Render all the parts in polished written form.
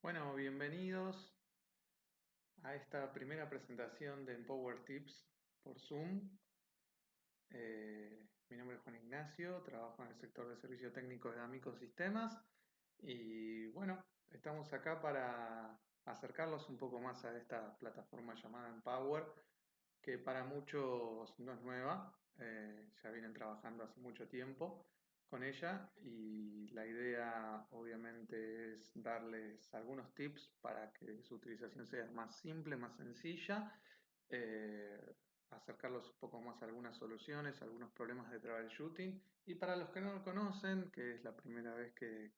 Bueno, bienvenidos a esta primera presentación de Empower Tips por Zoom. Mi nombre es Juan Ignacio, trabajo en el sector de servicio técnico de Amico Sistemas y bueno, estamos acá para acercarlos un poco más a esta plataforma llamada Empower, que para muchos no es nueva, ya vienen trabajando hace mucho tiempo con ella y la idea obviamente es darles algunos tips para que su utilización sea más simple, más sencilla, eh, acercarlos un poco más a algunas soluciones, a algunos problemas de troubleshooting y para los que no lo conocen, que es la primera vez que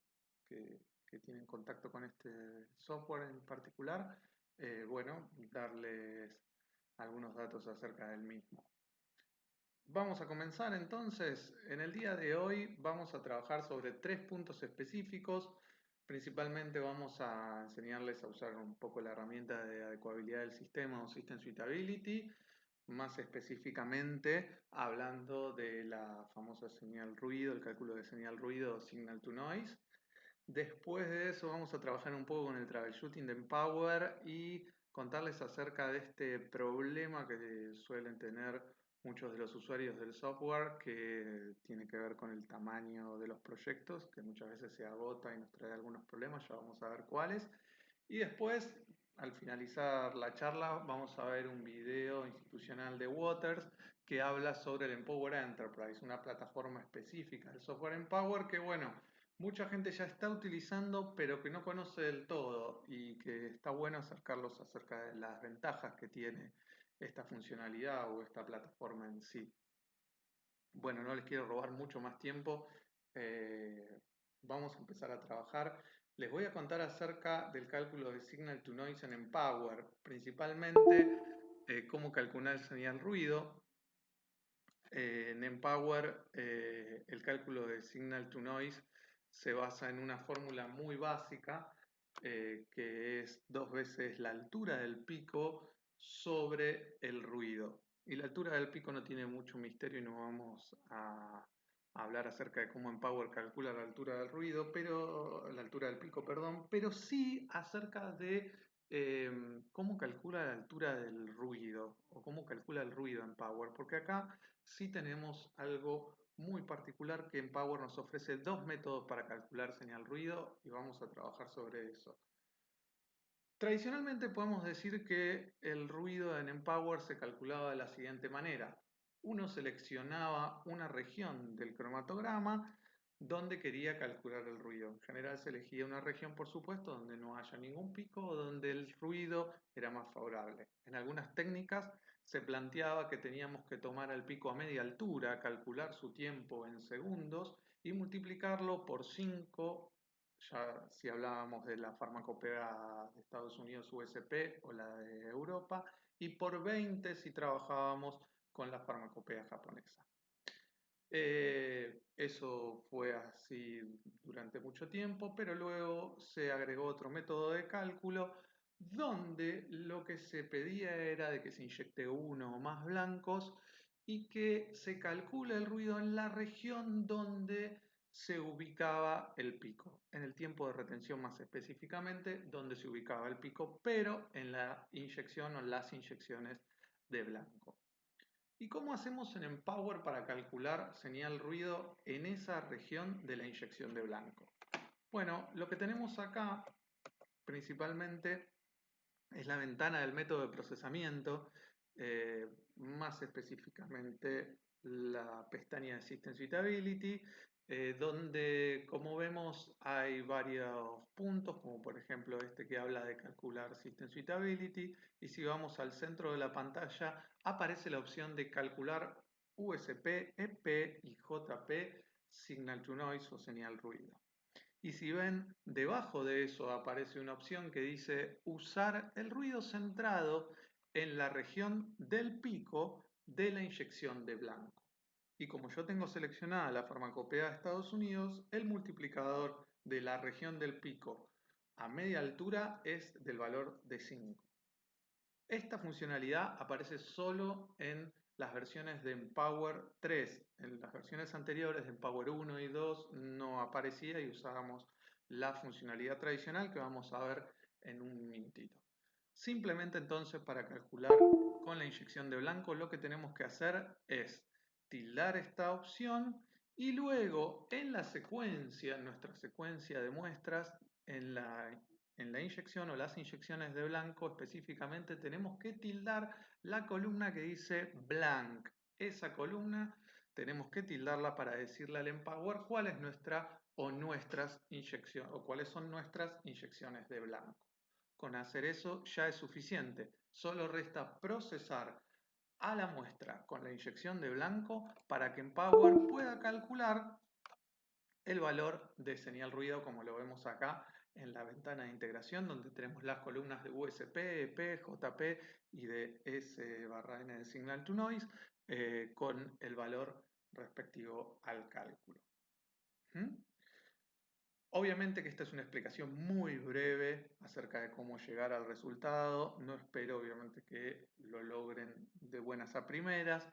tienen contacto con este software en particular, bueno, darles algunos datos acerca del mismo. Vamos a comenzar entonces. En el día de hoy vamos a trabajar sobre tres puntos específicos. Principalmente vamos a enseñarles a usar un poco la herramienta de adecuabilidad del sistema o System Suitability, más específicamente hablando de la famosa señal ruido, el cálculo de señal ruido o signal to noise. Después de eso vamos a trabajar un poco con el troubleshooting de Empower y contarles acerca de este problema que suelen tener muchos de los usuarios del software que tiene que ver con el tamaño de los proyectos, que muchas veces se agota y nos trae algunos problemas, ya vamos a ver cuáles. Y después, al finalizar la charla, vamos a ver un video institucional de Waters que habla sobre el Empower Enterprise, una plataforma específica del software Empower que, bueno, mucha gente ya está utilizando, pero que no conoce del todo y que está bueno acercarlos acerca de las ventajas que tiene esta funcionalidad o esta plataforma en sí. Bueno, no les quiero robar mucho más tiempo. eh, Vamos a empezar a trabajar. Les voy a contar acerca del cálculo de signal to noise en Empower, principalmente cómo calcular el señal ruido. En Empower, el cálculo de signal to noise se basa en una fórmula muy básica, que es dos veces la altura del pico sobre el ruido. Y la altura del pico no tiene mucho misterio y no vamos a hablar acerca de cómo Empower calcula la altura del ruido, pero la altura del pico, perdón, pero sí acerca de cómo calcula la altura del ruido o cómo calcula el ruido en Power, porque acá sí tenemos algo muy particular que en Power nos ofrece dos métodos para calcular señal ruido y vamos a trabajar sobre eso. Tradicionalmente podemos decir que el ruido en Empower se calculaba de la siguiente manera. Uno seleccionaba una región del cromatograma donde quería calcular el ruido. En general se elegía una región, por supuesto, donde no haya ningún pico o donde el ruido era más favorable. En algunas técnicas se planteaba que teníamos que tomar el pico a media altura, calcular su tiempo en segundos y multiplicarlo por 5, ya si hablábamos de la farmacopea de Estados Unidos USP o la de Europa, y por 20 si trabajábamos con la farmacopea japonesa. Eso fue así durante mucho tiempo, pero luego se agregó otro método de cálculo donde lo que se pedía era de que se inyecte uno o más blancos y que se calcule el ruido en la región donde se ubicaba el pico, en el tiempo de retención más específicamente, donde se ubicaba el pico, pero en la inyección o las inyecciones de blanco. ¿Y cómo hacemos en Empower para calcular señal ruido en esa región de la inyección de blanco? Bueno, lo que tenemos acá principalmente es la ventana del método de procesamiento, más específicamente la pestaña de System Suitability, donde como vemos hay varios puntos, como por ejemplo este que habla de calcular System Suitability, y si vamos al centro de la pantalla aparece la opción de calcular USP, EP y JP, Signal to Noise o señal ruido. Y si ven, debajo de eso aparece una opción que dice usar el ruido centrado en la región del pico de la inyección de blanco. Y como yo tengo seleccionada la farmacopea de Estados Unidos, el multiplicador de la región del pico a media altura es del valor de 5. Esta funcionalidad aparece solo en las versiones de Empower 3. En las versiones anteriores de Empower 1 y 2 no aparecía y usábamos la funcionalidad tradicional que vamos a ver en un minutito. Simplemente entonces para calcular con la inyección de blanco lo que tenemos que hacer es tildar esta opción y luego en la secuencia, en nuestra secuencia de muestras, en la inyección o las inyecciones de blanco específicamente tenemos que tildar la columna que dice blank. Esa columna tenemos que tildarla para decirle al Empower cuál es nuestra o nuestras inyecciones o cuáles son nuestras inyecciones de blanco. Con hacer eso ya es suficiente. Solo resta procesar a la muestra con la inyección de blanco para que Empower pueda calcular el valor de señal ruido como lo vemos acá en la ventana de integración donde tenemos las columnas de USP, EP, JP y de S/N de Signal to Noise con el valor respectivo al cálculo. ¿Mm? Obviamente que esta es una explicación muy breve acerca de cómo llegar al resultado. No espero obviamente que lo logren de buenas a primeras.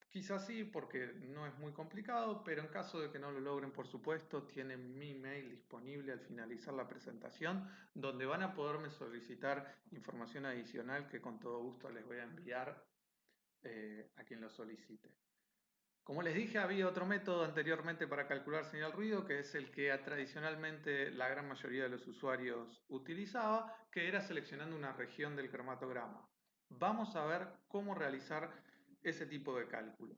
Quizás sí, porque no es muy complicado, pero en caso de que no lo logren, por supuesto, tienen mi mail disponible al finalizar la presentación, donde van a poderme solicitar información adicional que con todo gusto les voy a enviar a quien lo solicite. Como les dije, había otro método anteriormente para calcular señal ruido, que es el que tradicionalmente la gran mayoría de los usuarios utilizaba, que era seleccionando una región del cromatograma. Vamos a ver cómo realizar ese tipo de cálculos.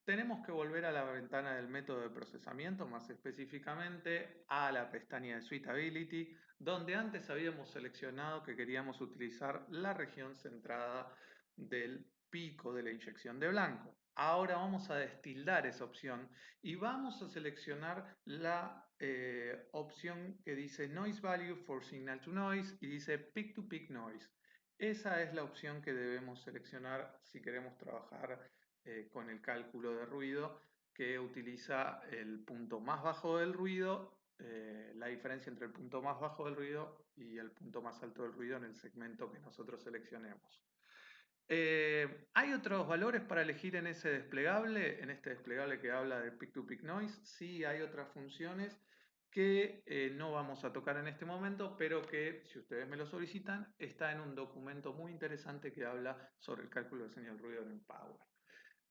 Tenemos que volver a la ventana del método de procesamiento, más específicamente a la pestaña de Suitability, donde antes habíamos seleccionado que queríamos utilizar la región centrada del pico de la inyección de blanco. Ahora vamos a destildar esa opción y vamos a seleccionar la opción que dice Noise Value for Signal to Noise y dice Peak to Peak Noise. Esa es la opción que debemos seleccionar si queremos trabajar con el cálculo de ruido, que utiliza el punto más bajo del ruido, la diferencia entre el punto más bajo del ruido y el punto más alto del ruido en el segmento que nosotros seleccionemos. ¿Hay otros valores para elegir en ese desplegable? En este desplegable que habla de Peak to Peak Noise, sí hay otras funciones que no vamos a tocar en este momento, pero que si ustedes me lo solicitan, está en un documento muy interesante que habla sobre el cálculo de señal ruido en Empower.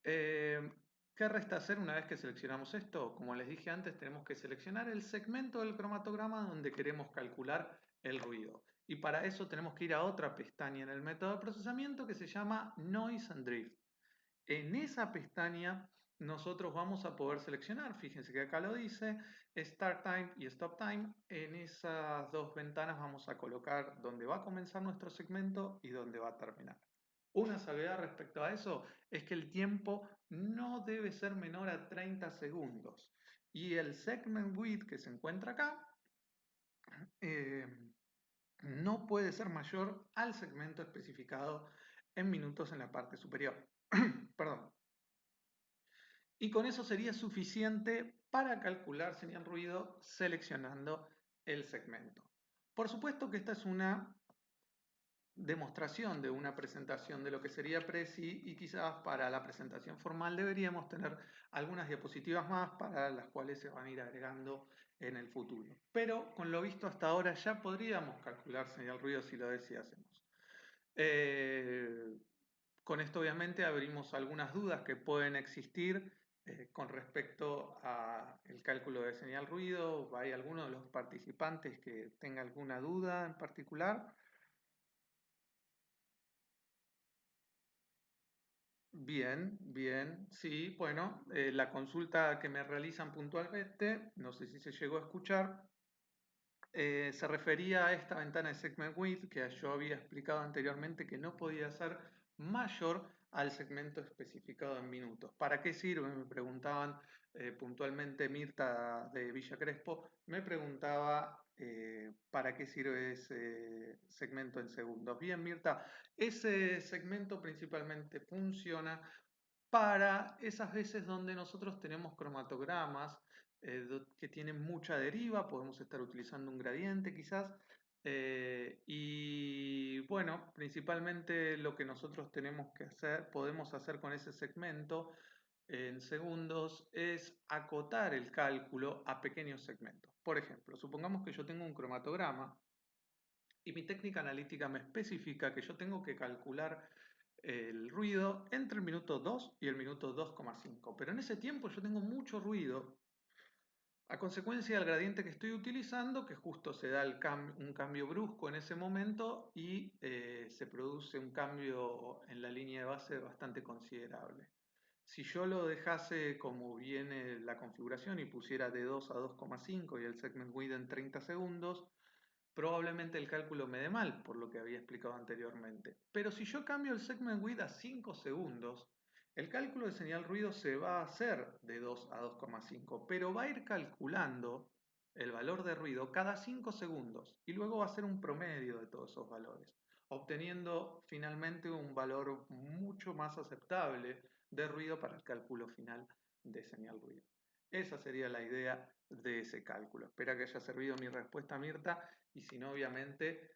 ¿Qué resta hacer una vez que seleccionamos esto? Como les dije antes, tenemos que seleccionar el segmento del cromatograma donde queremos calcular el ruido. Y para eso tenemos que ir a otra pestaña en el método de procesamiento que se llama Noise and Drift. En esa pestaña nosotros vamos a poder seleccionar, fíjense que acá lo dice, Start Time y Stop Time. En esas dos ventanas vamos a colocar dónde va a comenzar nuestro segmento y dónde va a terminar. Una salvedad respecto a eso es que el tiempo no debe ser menor a 30 segundos. Y el segment width que se encuentra acá no puede ser mayor al segmento especificado en minutos en la parte superior. Perdón. Y con eso sería suficiente para calcular señal ruido seleccionando el segmento. Por supuesto que esta es una demostración de una presentación de lo que sería Prezi y quizás para la presentación formal deberíamos tener algunas diapositivas más para las cuales se van a ir agregando en el futuro. Pero con lo visto hasta ahora ya podríamos calcular señal ruido si lo deseásemos. Con esto obviamente abrimos algunas dudas que pueden existir con respecto al cálculo de señal ruido. ¿Hay alguno de los participantes que tenga alguna duda en particular? Bien, bien, sí, bueno, la consulta que me realizan puntualmente, no sé si se llegó a escuchar, se refería a esta ventana de segment width que yo había explicado anteriormente que no podía ser mayor al segmento especificado en minutos. ¿Para qué sirve? Me preguntaban puntualmente Mirta de Villa Crespo, me preguntaba para qué sirve ese segmento en segundos. Bien, Mirta, ese segmento principalmente funciona para esas veces donde nosotros tenemos cromatogramas que tienen mucha deriva, podemos estar utilizando un gradiente quizás, y bueno, principalmente lo que nosotros tenemos que hacer, podemos hacer con ese segmento en segundos es acotar el cálculo a pequeños segmentos. Por ejemplo, supongamos que yo tengo un cromatograma y mi técnica analítica me especifica que yo tengo que calcular el ruido entre el minuto 2 y el minuto 2,5. Pero en ese tiempo yo tengo mucho ruido a consecuencia del gradiente que estoy utilizando, que justo se da un cambio brusco en ese momento y se produce un cambio en la línea de base bastante considerable. Si yo lo dejase como viene la configuración y pusiera de 2 a 2,5 y el segment width en 30 segundos, probablemente el cálculo me dé mal, por lo que había explicado anteriormente. Pero si yo cambio el segment width a 5 segundos, el cálculo de señal ruido se va a hacer de 2 a 2,5, pero va a ir calculando el valor de ruido cada 5 segundos y luego va a hacer un promedio de todos esos valores, obteniendo finalmente un valor mucho más aceptable de ruido para el cálculo final de señal ruido. Esa sería la idea de ese cálculo. Espero que haya servido mi respuesta, Mirta, y si no, obviamente,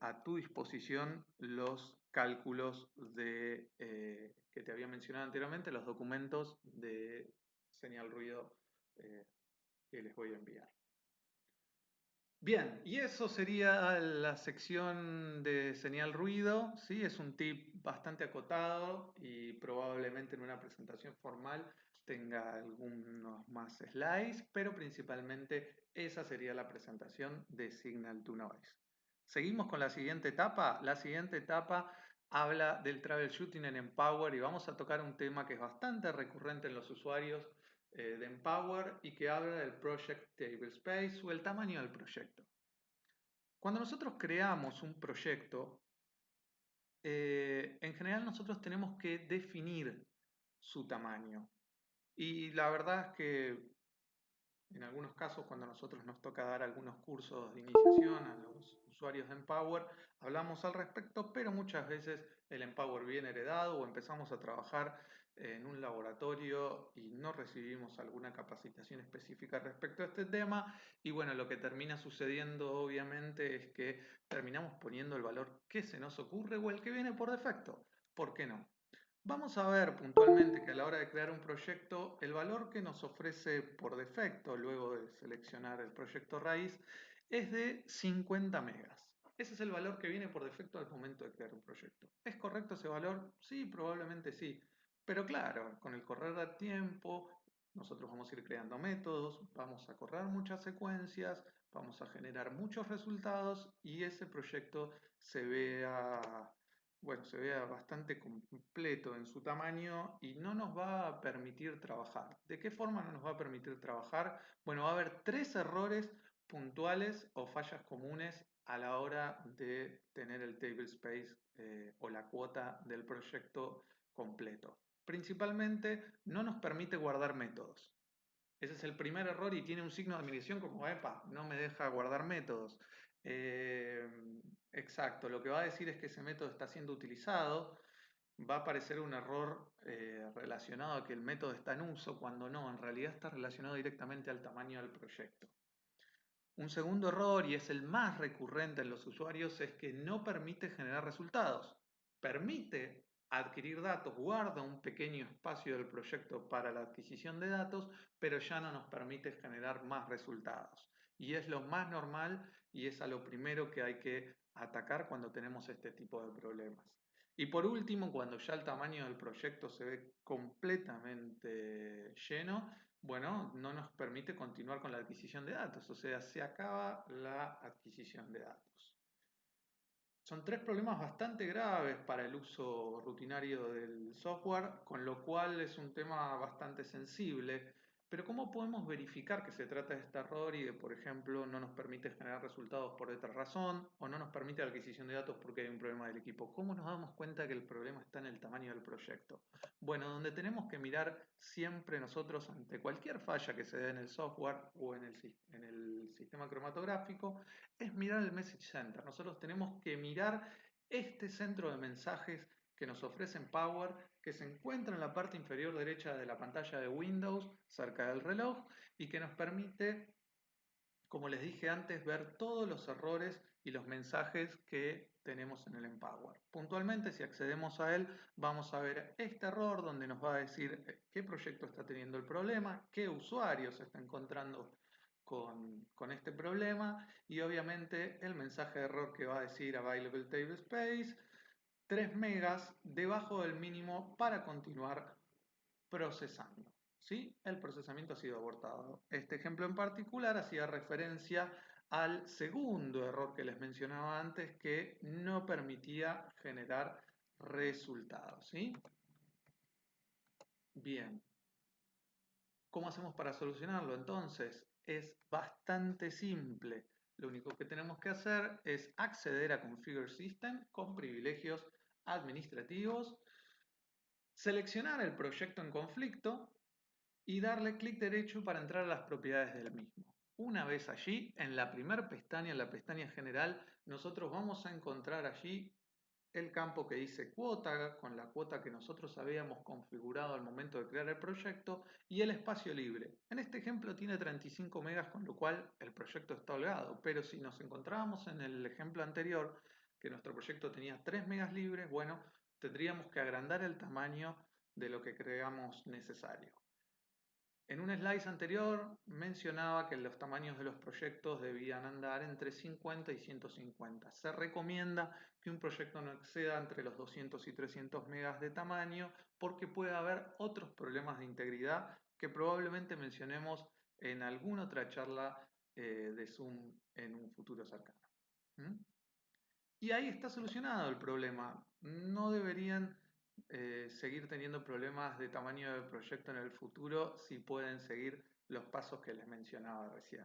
a tu disposición los cálculos que te había mencionado anteriormente, los documentos de señal ruido que les voy a enviar. Bien, y eso sería la sección de señal ruido, ¿sí? Es un tip bastante acotado y probablemente en una presentación formal tenga algunos más slides, pero principalmente esa sería la presentación de Signal to Noise. Seguimos con la siguiente etapa. La siguiente etapa habla del troubleshooting en Empower y vamos a tocar un tema que es bastante recurrente en los usuarios de Empower y que habla del Project Tablespace o el tamaño del proyecto. Cuando nosotros creamos un proyecto, en general nosotros tenemos que definir su tamaño. Y la verdad es que en algunos casos, cuando a nosotros nos toca dar algunos cursos de iniciación a los usuarios de Empower, hablamos al respecto, pero muchas veces el Empower viene heredado o empezamos a trabajar en un laboratorio y no recibimos alguna capacitación específica respecto a este tema. Y bueno, lo que termina sucediendo obviamente es que terminamos poniendo el valor que se nos ocurre o el que viene por defecto. ¿Por qué no? Vamos a ver puntualmente que a la hora de crear un proyecto, el valor que nos ofrece por defecto, luego de seleccionar el proyecto raíz, es de 50 megas. Ese es el valor que viene por defecto al momento de crear un proyecto. ¿Es correcto ese valor? Sí, probablemente sí. Pero claro, con el correr del tiempo, nosotros vamos a ir creando métodos, vamos a correr muchas secuencias, vamos a generar muchos resultados y ese proyecto se vea se vea bastante completo en su tamaño y no nos va a permitir trabajar. ¿De qué forma no nos va a permitir trabajar? Bueno, va a haber 3 errores puntuales o fallas comunes a la hora de tener el tablespace o la cuota del proyecto completo. Principalmente, no nos permite guardar métodos. Ese es el primer error y tiene un signo de admiración como, epa, no me deja guardar métodos. Eh, exacto, lo que va a decir es que ese método está siendo utilizado. Va a aparecer un error relacionado a que el método está en uso, cuando no, en realidad está relacionado directamente al tamaño del proyecto. Un segundo error, y es el más recurrente en los usuarios, es que no permite generar resultados. Permite adquirir datos, guarda un pequeño espacio del proyecto para la adquisición de datos, pero ya no nos permite generar más resultados. Y es lo más normal y es a lo primero que hay que atacar cuando tenemos este tipo de problemas. Y por último, cuando ya el tamaño del proyecto se ve completamente lleno, bueno, no nos permite continuar con la adquisición de datos, o sea, se acaba la adquisición de datos. Son 3 problemas bastante graves para el uso rutinario del software, con lo cual es un tema bastante sensible. Pero ¿cómo podemos verificar que se trata de este error y de, por ejemplo, no nos permite generar resultados por otra razón o no nos permite la adquisición de datos porque hay un problema del equipo? ¿Cómo nos damos cuenta que el problema está en el tamaño del proyecto? Bueno, donde tenemos que mirar siempre nosotros ante cualquier falla que se dé en el software o en el sistema cromatográfico es mirar el Message Center. Nosotros tenemos que mirar este centro de mensajes que nos ofrecen Power, que se encuentra en la parte inferior derecha de la pantalla de Windows, cerca del reloj, y que nos permite, como les dije antes, ver todos los errores y los mensajes que tenemos en el Empower. Puntualmente, si accedemos a él, vamos a ver este error donde nos va a decir qué proyecto está teniendo el problema, qué usuario se está encontrando con este problema, y obviamente el mensaje de error que va a decir Available Table Space, 3 megas debajo del mínimo para continuar procesando. ¿Sí? El procesamiento ha sido abortado. Este ejemplo en particular hacía referencia al segundo error que les mencionaba antes, que no permitía generar resultados. ¿Sí? Bien. ¿Cómo hacemos para solucionarlo? Entonces, es bastante simple. Lo único que tenemos que hacer es acceder a Configure System con privilegios administrativos, seleccionar el proyecto en conflicto y darle clic derecho para entrar a las propiedades del mismo. Una vez allí, en la primera pestaña, en la pestaña general, nosotros vamos a encontrar allí el campo que dice cuota, con la cuota que nosotros habíamos configurado al momento de crear el proyecto, y el espacio libre. En este ejemplo tiene 35 megas, con lo cual el proyecto está holgado, pero si nos encontrábamos en el ejemplo anterior, que nuestro proyecto tenía 3 megas libres, bueno, tendríamos que agrandar el tamaño de lo que creamos necesario. En un slice anterior mencionaba que los tamaños de los proyectos debían andar entre 50 y 150. Se recomienda que un proyecto no exceda entre los 200 y 300 megas de tamaño, porque puede haber otros problemas de integridad que probablemente mencionemos en alguna otra charla de Zoom en un futuro cercano. Y ahí está solucionado el problema. No deberían seguir teniendo problemas de tamaño del proyecto en el futuro si pueden seguir los pasos que les mencionaba recién.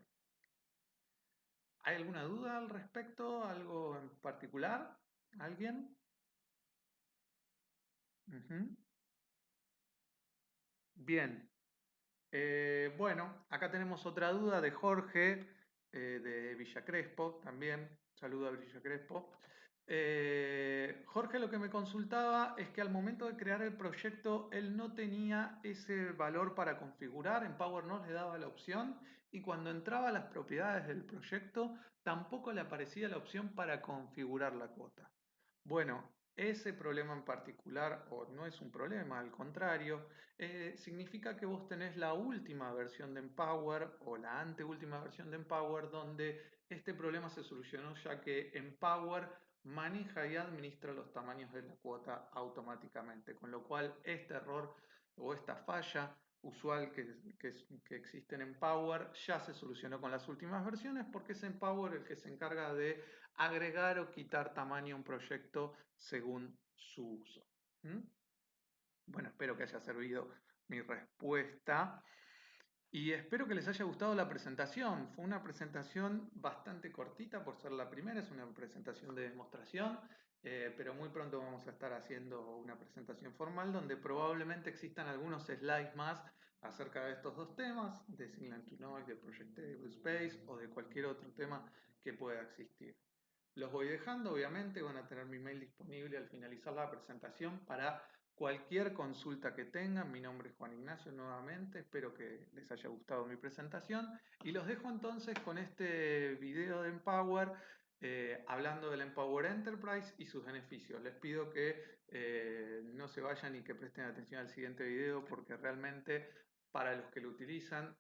¿Hay alguna duda al respecto? ¿Algo en particular? ¿Alguien? Bien. Bueno, acá tenemos otra duda de Jorge, de Villa Crespo, también. Saludo a Villa Crespo. Jorge lo que me consultaba es que al momento de crear el proyecto él no tenía ese valor para configurar, en Power no le daba la opción, y cuando entraba a las propiedades del proyecto tampoco le aparecía la opción para configurar la cuota. Bueno, ese problema en particular, o no es un problema, al contrario, significa que vos tenés la última versión de Empower o la anteúltima versión de Empower, donde este problema se solucionó, ya que Empower maneja y administra los tamaños de la cuota automáticamente, con lo cual este error o esta falla usual que existe en Empower ya se solucionó con las últimas versiones, porque es Empower el que se encarga de agregar o quitar tamaño a un proyecto según su uso. Bueno, espero que haya servido mi respuesta y espero que les haya gustado la presentación. Fue una presentación bastante cortita por ser la primera, es una presentación de demostración, pero muy pronto vamos a estar haciendo una presentación formal donde probablemente existan algunos slides más acerca de estos dos temas, de Signal to Noise, de Project Table Space o de cualquier otro tema que pueda existir. Los voy dejando, obviamente, van a tener mi mail disponible al finalizar la presentación para cualquier consulta que tengan. Mi nombre es Juan Ignacio nuevamente, espero que les haya gustado mi presentación y los dejo entonces con este video de Empower hablando del Empower Enterprise y sus beneficios. Les pido que no se vayan y que presten atención al siguiente video, porque realmente para los que lo utilizan,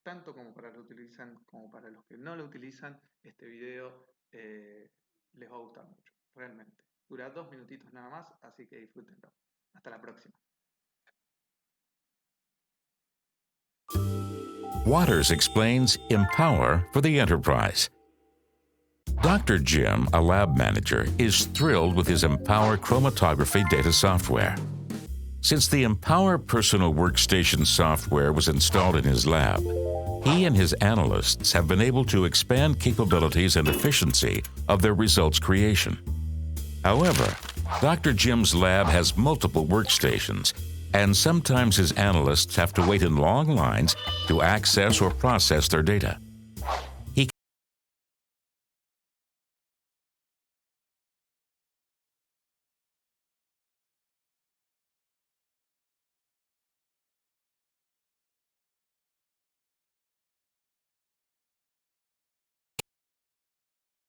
tanto como para los que lo utilizan como para los que no lo utilizan, este video les va a gustar mucho, realmente. Dura 2 minutitos nada más, así que disfrútenlo. Hasta la próxima. Waters explains Empower for the enterprise. Dr. Jim, a lab manager, is thrilled with his Empower chromatography data software. Since the Empower personal workstation software was installed in his lab, he and his analysts have been able to expand capabilities and efficiency of their results creation. However, Dr. Jim's lab has multiple workstations, and sometimes his analysts have to wait in long lines to access or process their data. He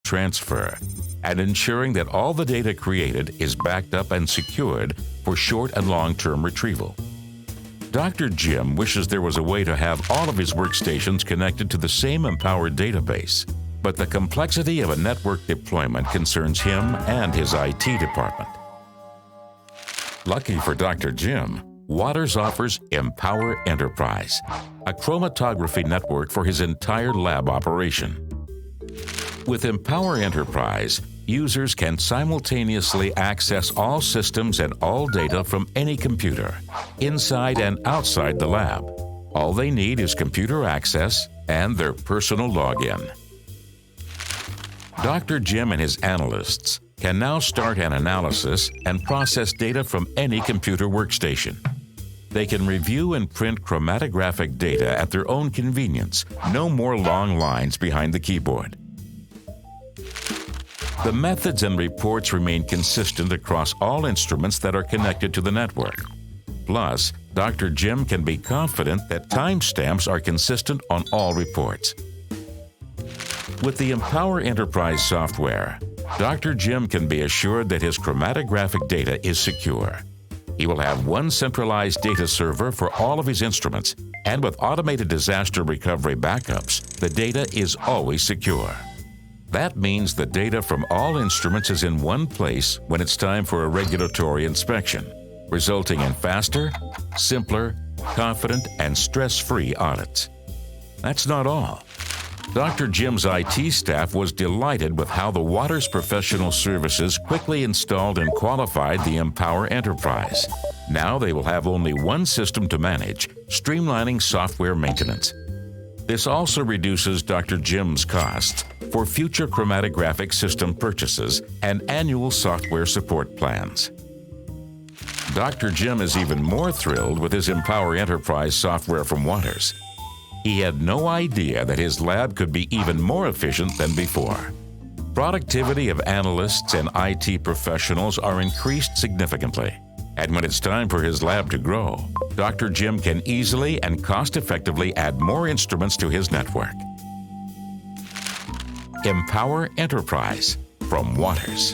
transfer and ensuring that all the data created is backed up and secured for short and long-term retrieval. Dr. Jim wishes there was a way to have all of his workstations connected to the same Empower database, but the complexity of a network deployment concerns him and his IT department. Lucky for Dr. Jim, Waters offers Empower Enterprise, a chromatography network for his entire lab operation. With Empower Enterprise, users can simultaneously access all systems and all data from any computer, inside and outside the lab. All they need is computer access and their personal login. Dr. Jim and his analysts can now start an analysis and process data from any computer workstation. They can review and print chromatographic data at their own convenience. No more long lines behind the keyboard. The methods and reports remain consistent across all instruments that are connected to the network. Plus, Dr. Jim can be confident that timestamps are consistent on all reports. With the Empower Enterprise software, Dr. Jim can be assured that his chromatographic data is secure. He will have one centralized data server for all of his instruments, and with automated disaster recovery backups, the data is always secure. That means the data from all instruments is in one place when it's time for a regulatory inspection, resulting in faster, simpler, confident, and stress-free audits. That's not all. Dr. Jim's IT staff was delighted with how the Waters Professional Services quickly installed and qualified the Empower Enterprise. Now they will have only one system to manage, streamlining software maintenance. This also reduces Dr. Jim's costs for future chromatographic system purchases and annual software support plans. Dr. Jim is even more thrilled with his Empower Enterprise software from Waters. He had no idea that his lab could be even more efficient than before. Productivity of analysts and IT professionals are increased significantly. And when it's time for his lab to grow, Dr. Jim can easily and cost-effectively add more instruments to his network. Empower Enterprise from Waters.